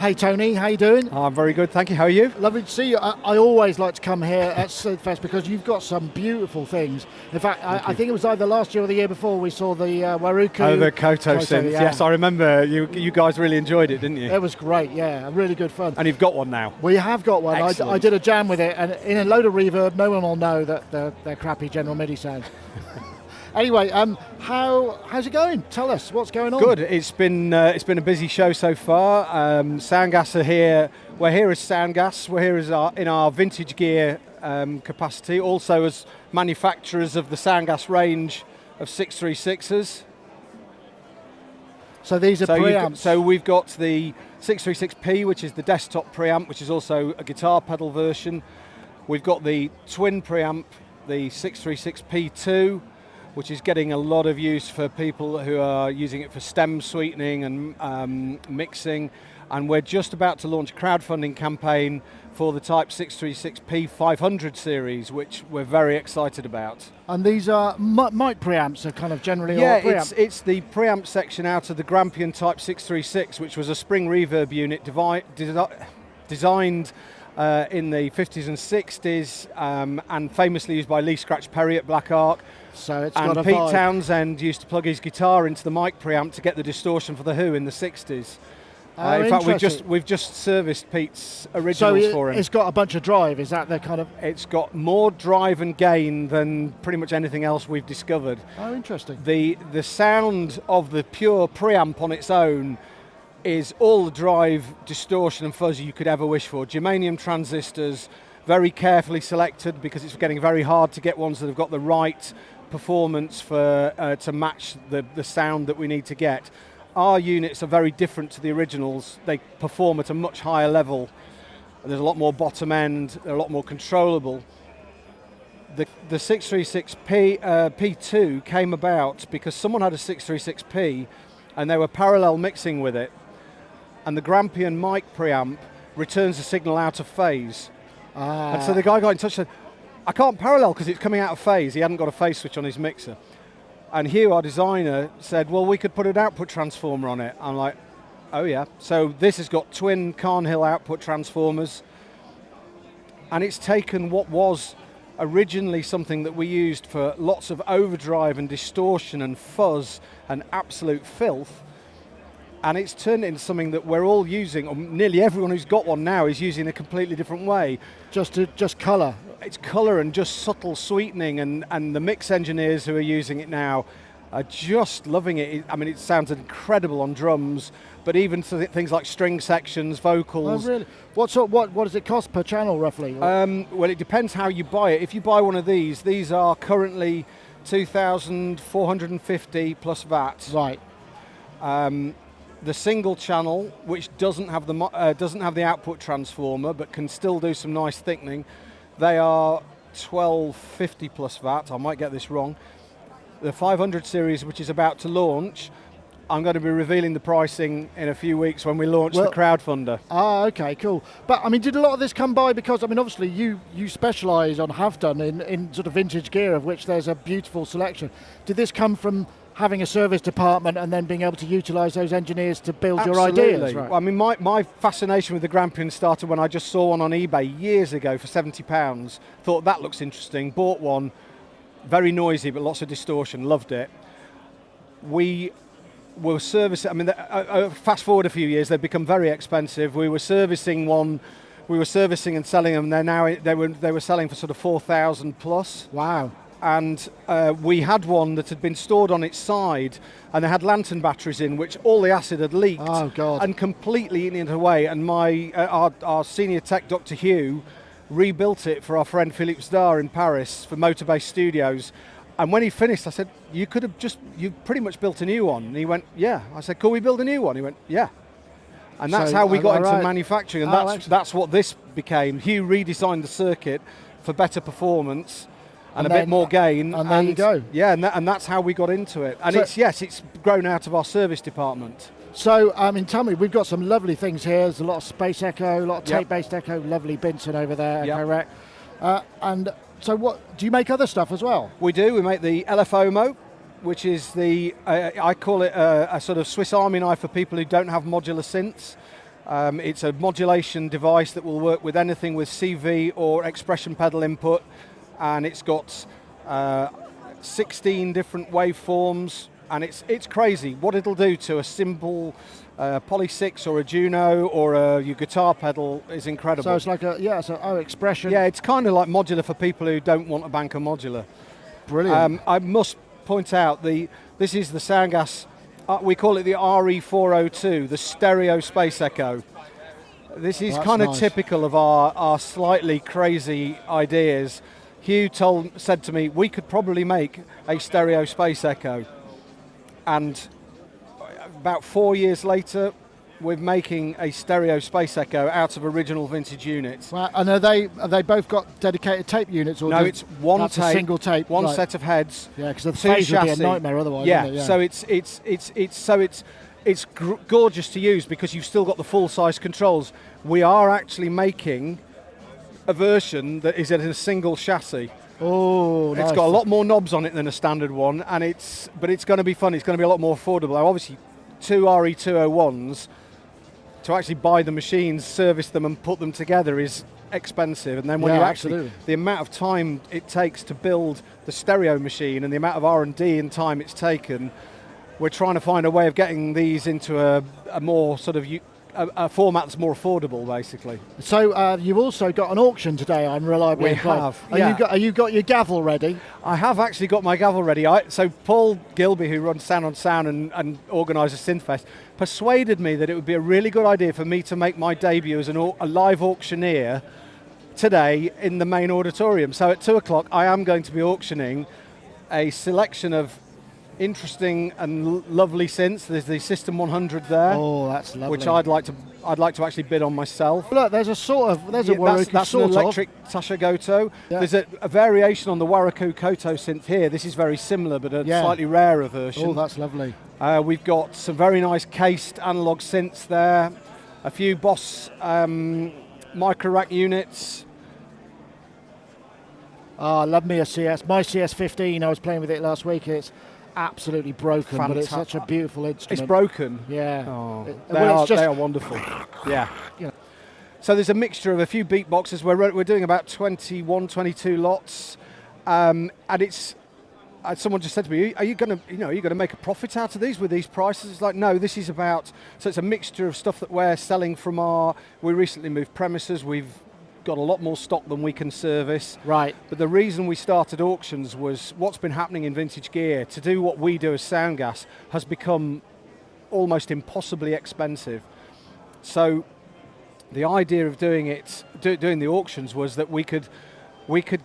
Hey Tony, how you doing? I'm very good, thank you. How are you? Lovely to see you. I always like to come here at SynthFest because you've got some beautiful things. In fact, I think it was either last year or the year before we saw the Waruku. Oh, the Koto synth. Yeah. Yes, I remember. You guys really enjoyed it, didn't you? It was great, yeah, really good fun. And you've got one now. We have got one. I did a jam with it, and in a load of reverb, no one will know that they're crappy General MIDI sounds. Anyway, how's it going? Tell us what's going on. Good. It's been a busy show so far. Soundgas are here. We're here as Soundgas. We're here as in our vintage gear capacity. Also as manufacturers of the Soundgas range of 636s. So these are preamps. So we've got the 636P, which is the desktop preamp, which is also a guitar pedal version. We've got the twin preamp, the 636P2. Which is getting a lot of use for people who are using it for stem sweetening and mixing. And we're just about to launch a crowdfunding campaign for the Type 636P 500 series, which we're very excited about. And these are mic preamps, are kind of generally yeah, all preamp. it's the preamp section out of the Grampian Type 636, which was a spring reverb unit designed in the 50s and 60s and famously used by Lee Scratch Perry at Black Ark. So it's and got a Pete vibe. Townsend used to plug his guitar into the mic preamp to get the distortion for the Who in the 60s. In fact, we've just serviced Pete's originals for him. It's got a bunch of drive. Is that the kind of? It's got more drive and gain than pretty much anything else we've discovered. Oh, interesting. The sound of the pure preamp on its own is all the drive, distortion and fuzz you could ever wish for. Germanium transistors, very carefully selected because it's getting very hard to get ones that have got the right performance for to match the sound that we need to get. Our units are very different to the originals. They perform at a much higher level. There's a lot more bottom end, they're a lot more controllable. The 636P2 came about because someone had a 636P and they were parallel mixing with it. And the Grampian mic preamp returns the signal out of phase. And so the guy got in touch and said, I can't parallel because it's coming out of phase. He hadn't got a phase switch on his mixer. And Hugh, our designer, said, well, we could put an output transformer on it. I'm like, oh yeah. So this has got twin Carnhill output transformers. And it's taken what was originally something that we used for lots of overdrive and distortion and fuzz and absolute filth. And it's turned into something that we're all using, or nearly everyone who's got one now is using a completely different way. Just colour. It's colour and just subtle sweetening, and the mix engineers who are using it now are just loving it. I mean, it sounds incredible on drums, but even things like string sections, vocals. Oh, really? What does it cost per channel, roughly? Well, it depends how you buy it. If you buy one of these are currently 2,450 plus VAT. Right. The single channel, which doesn't have the output transformer, but can still do some nice thickening, they are 1,250 plus VAT. I might get this wrong. The 500 series, which is about to launch, I'm going to be revealing the pricing in a few weeks when we launch the crowdfunder. Okay, cool. But I mean, did a lot of this come by because, I mean, obviously you specialise on, have done in sort of vintage gear, of which there's a beautiful selection. Did this come from having a service department and then being able to utilise those engineers to build Absolutely. your ideas? Right. I mean, my fascination with the Grampian started when I just saw one on eBay years ago for £70. Thought that looks interesting, bought one, very noisy but lots of distortion, loved it. We were servicing, I mean, fast forward a few years, they've become very expensive. We were servicing one, we were servicing and selling them, they were selling for sort of 4,000 plus. Wow. And we had one that had been stored on its side, and they had lantern batteries in, which all the acid had leaked. Oh, God. And completely eaten it away. And our senior tech, Dr. Hugh, rebuilt it for our friend Philippe Zdar in Paris for Motorbase Studios. And when he finished, I said, you pretty much built a new one. And he went, yeah. I said, could we build a new one? He went, yeah. And that's how we got into manufacturing, and that's what this became. Hugh redesigned the circuit for better performance and a bit more gain. And there you go. Yeah, and that's how we got into it. And it's grown out of our service department. So, I mean, tell me, we've got some lovely things here. There's a lot of Space Echo, a lot of tape-based Echo, lovely Binson over there, Echo Rec. And so do you make other stuff as well? We do. We make the LFOMO, which is I call it a sort of Swiss Army knife for people who don't have modular synths. It's a modulation device that will work with anything with CV or expression pedal input, and it's got 16 different waveforms, and it's crazy what it'll do to a simple Poly 6 or a Juno or your guitar pedal is incredible. So it's like expression. Yeah, it's kind of like modular for people who don't want a bank of modular. Brilliant. I must point out this is the Soundgas. We call it the RE402, the stereo space echo. This is kind of typical of our slightly crazy ideas. Hugh said to me, we could probably make a stereo space echo. And about 4 years later, we're making a stereo space echo out of original vintage units. Well, and have they both got dedicated tape units? Or no, it's one tape, a single tape, one set of heads. Yeah, because the phase would be a nightmare otherwise. Yeah, isn't it? so it's gorgeous to use because you've still got the full size controls. We are actually making a version that is in a single chassis. Oh, it's got a lot more knobs on it than a standard one, but it's going to be fun. It's going to be a lot more affordable. Now, obviously, 2 RE201s. To actually buy the machines, service them and put them together is expensive, and then when the amount of time it takes to build the stereo machine and the amount of R&D and time it's taken, we're trying to find a way of getting these into a more sort of a format that's more affordable, basically. So you've also got an auction today, I'm reliably informed. We have. Are you got your gavel ready? I have actually got my gavel ready. So Paul Gilby, who runs Sound on Sound and organises SynthFest, persuaded me that it would be a really good idea for me to make my debut as a live auctioneer today in the main auditorium. So at 2 o'clock, I am going to be auctioning a selection of interesting and lovely synths. There's the System 100 there. Oh, that's lovely. Which I'd like to actually bid on myself. Look, there's a that's an electric Tasha Goto. Yeah. There's a variation on the Waraku Koto synth here. This is very similar, but a slightly rarer version. Oh, that's lovely. We've got some very nice cased analog synths there. A few Boss micro rack units. I love me a CS. My CS15, I was playing with it last week. It's absolutely broken, but it's such a beautiful instrument. It's broken? Yeah. Oh, they are wonderful. Yeah. So there's a mixture of a few beatboxes. We're doing about 21, 22 lots, and it's. Someone just said to me, "Are you going to make a profit out of these with these prices?" It's like, no. This is about. So it's a mixture of stuff that we're selling from We recently moved premises. We've got a lot more stock than we can service. Right. But the reason we started auctions was what's been happening in vintage gear. To do what we do as Soundgas has become almost impossibly expensive. So the idea of doing the auctions was that we could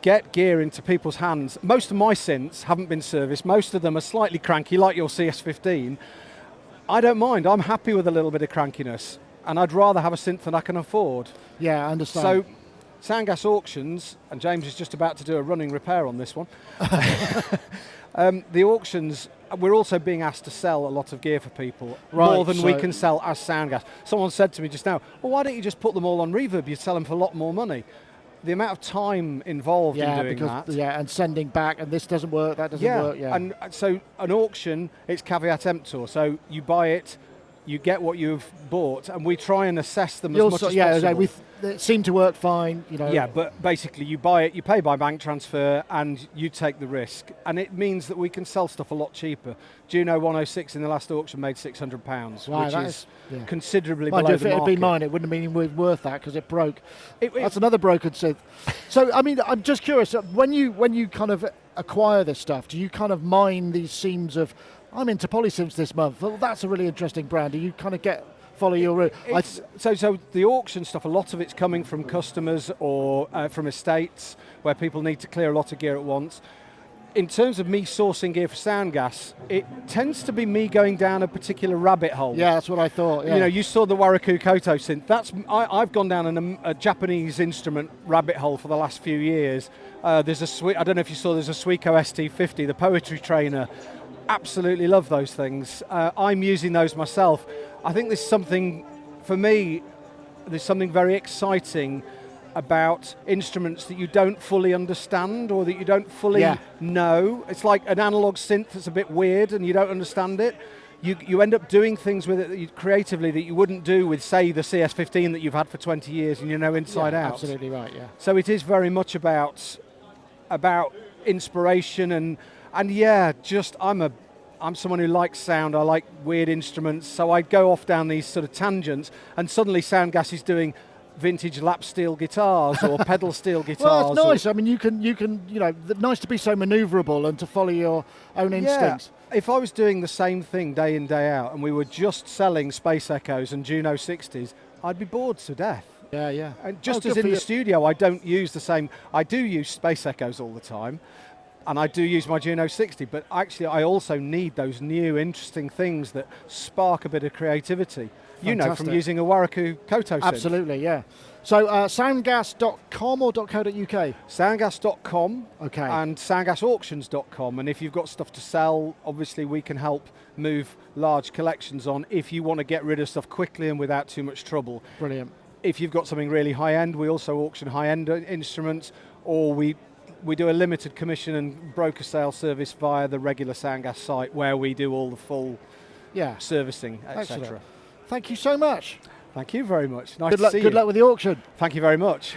get gear into people's hands. Most of my synths haven't been serviced. Most of them are slightly cranky, like your CS15. I don't mind. I'm happy with a little bit of crankiness, and I'd rather have a synth than I can afford. Yeah, I understand. So Soundgas auctions, and James is just about to do a running repair on this one. The auctions, we're also being asked to sell a lot of gear for people, more than we can sell as Soundgas. Someone said to me just now, well, why don't you just put them all on reverb? You'd sell them for a lot more money. The amount of time involved in doing that. Yeah, and sending back, and this doesn't work, that doesn't work. Yeah, and so an auction, it's caveat emptor. So you buy it, you get what you've bought, and we try and assess them as much as possible. It seemed to work fine, Yeah, but basically you buy it, you pay by bank transfer, and you take the risk. And it means that we can sell stuff a lot cheaper. Juno 106 in the last auction made £600, which is considerably below the market. If it had been mine, it wouldn't have been worth that because it broke. That's another broken synth. So, I mean, I'm just curious, when you kind of acquire this stuff, do you kind of mine these seams of, I'm into polysynths this month, well, that's a really interesting brand. Do you kind of follow your route? So the auction stuff, a lot of it's coming from customers or from estates where people need to clear a lot of gear at once. In terms of me sourcing gear for Soundgas, it tends to be me going down a particular rabbit hole. Yeah, that's what I thought. Yeah. You saw the Waraku Koto synth. I've gone down a Japanese instrument rabbit hole for the last few years. There's I don't know if you saw, there's a Suiko ST50, the poetry trainer. Absolutely love those things. I'm using those myself. I think there's something very exciting about instruments that you don't fully understand or that you don't fully know. It's like an analog synth that's a bit weird and you don't understand it. you end up doing things with it that creatively that you wouldn't do with, say, the CS15 that you've had for 20 years and you know inside out. Absolutely right, yeah. So it is very much about inspiration and yeah, just I'm someone who likes sound, I like weird instruments, so I'd go off down these sort of tangents and suddenly Soundgas is doing vintage lap steel guitars or pedal steel guitars. Well, it's nice. I mean, you can, nice to be so manoeuvrable and to follow your own instincts. Yeah. If I was doing the same thing day in, day out, and we were just selling Space Echoes and Juno 60s, I'd be bored to death. Yeah, yeah. And just as in the studio, I don't use the same. I do use Space Echoes all the time, and I do use my Juno 60, but actually I also need those new, interesting things that spark a bit of creativity. Fantastic. You know, from using a Waraku Koto synth. Absolutely, yeah. So soundgas.com or .co.uk? Soundgas.com okay. and soundgasauctions.com, and if you've got stuff to sell, obviously we can help move large collections on if you want to get rid of stuff quickly and without too much trouble. Brilliant. If you've got something really high-end, we also auction high-end instruments, or we do a limited commission and broker sale service via the regular Soundgas site where we do all the full servicing, etc. Thank you so much. Thank you very much. Nice to see you. Good luck with the auction. Thank you very much.